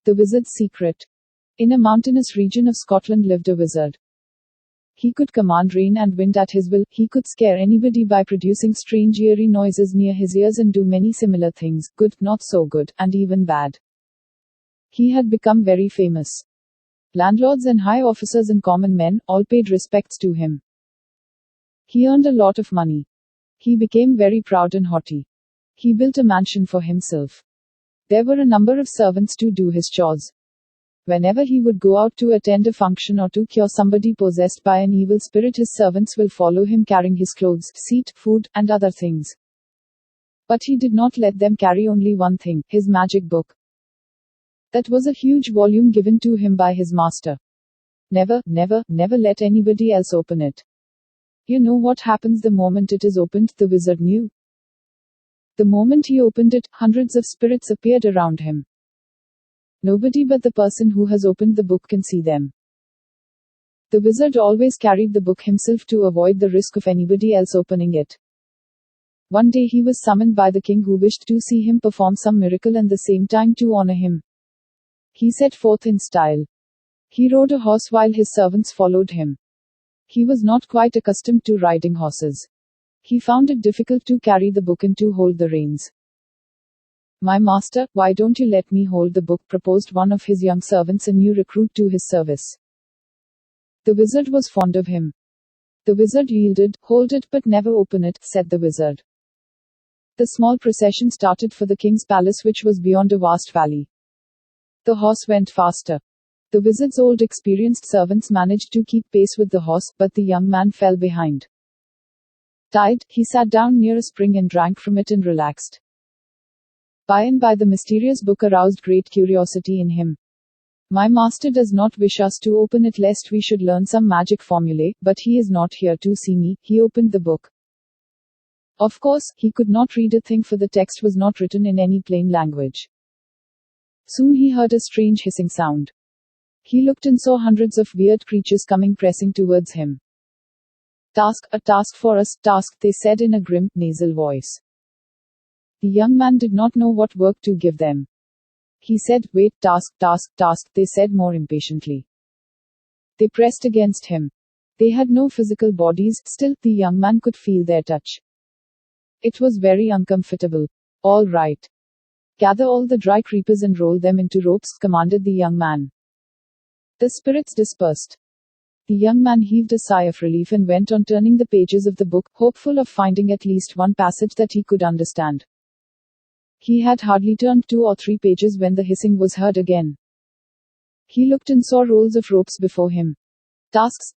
The Wizard's Secret. In a mountainous region of Scotland lived a wizard. He could command rain and wind at his will, he could scare anybody by producing strange eerie noises near his ears and do many similar things, good, not so good, and even bad. He had become very famous. Landlords and high officers and common men, all paid respects to him. He earned a lot of money. He became very proud and haughty. He built a mansion for himself. There were a number of servants to do his chores. Whenever he would go out to attend a function or to cure somebody possessed by an evil spirit, his servants will follow him carrying his clothes, seat, food, and other things. But he did not let them carry only one thing, his magic book. That was a huge volume given to him by his master. Never, never, never let anybody else open it. You know what happens the moment it is opened, the wizard knew. The moment he opened it, hundreds of spirits appeared around him. Nobody but the person who has opened the book can see them. The wizard always carried the book himself to avoid the risk of anybody else opening it. One day he was summoned by the king, who wished to see him perform some miracle and the same time to honor him. He set forth in style. He rode a horse while his servants followed him. He was not quite accustomed to riding horses. He found it difficult to carry the book and to hold the reins. "My master, why don't you let me hold the book?" proposed one of his young servants, a new recruit to his service. The wizard was fond of him. The wizard yielded. "Hold it, but never open it," said the wizard. The small procession started for the king's palace, which was beyond a vast valley. The horse went faster. The wizard's old experienced servants managed to keep pace with the horse, but the young man fell behind. Tired, he sat down near a spring and drank from it and relaxed. By and by the mysterious book aroused great curiosity in him. "My master does not wish us to open it lest we should learn some magic formulae, but he is not here to see me." He opened the book. Of course, he could not read a thing, for the text was not written in any plain language. Soon he heard a strange hissing sound. He looked and saw hundreds of weird creatures coming pressing towards him. A task for us, task," they said in a grim, nasal voice. The young man did not know what work to give them. He said, "Wait, task, they said more impatiently. They pressed against him. They had no physical bodies, still, the young man could feel their touch. It was very uncomfortable. "All right. Gather all the dry creepers and roll them into ropes," commanded the young man. The spirits dispersed. The young man heaved a sigh of relief and went on turning the pages of the book, hopeful of finding at least one passage that he could understand. He had hardly turned 2 or 3 pages when the hissing was heard again. He looked and saw rolls of ropes before him. Tasks,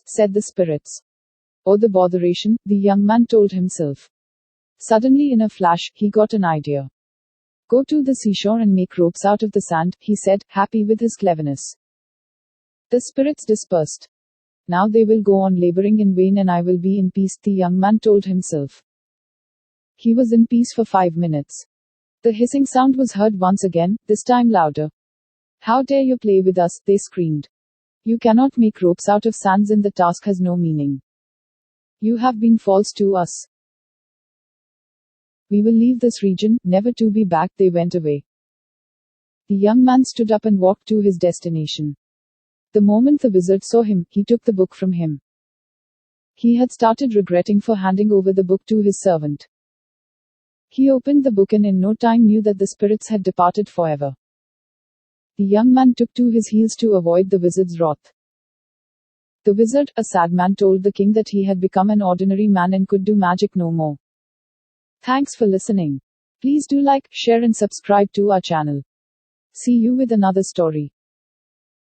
said the spirits. "Oh, the botheration," the young man told himself. Suddenly, in a flash, he got an idea. "Go to the seashore and make ropes out of the sand," he said, happy with his cleverness. The spirits dispersed. "Now they will go on laboring in vain and I will be in peace," the young man told himself. He was in peace for 5 minutes. The hissing sound was heard once again, this time louder. "How dare you play with us?" they screamed. "You cannot make ropes out of sands and the task has no meaning. You have been false to us. We will leave this region, never to be back." They went away. The young man stood up and walked to his destination. The moment the wizard saw him, he took the book from him. He had started regretting for handing over the book to his servant. He opened the book and in no time knew that the spirits had departed forever. The young man took to his heels to avoid the wizard's wrath. The wizard, a sad man, told the king that he had become an ordinary man and could do magic no more. Thanks for listening. Please do like, share and subscribe to our channel. See you with another story.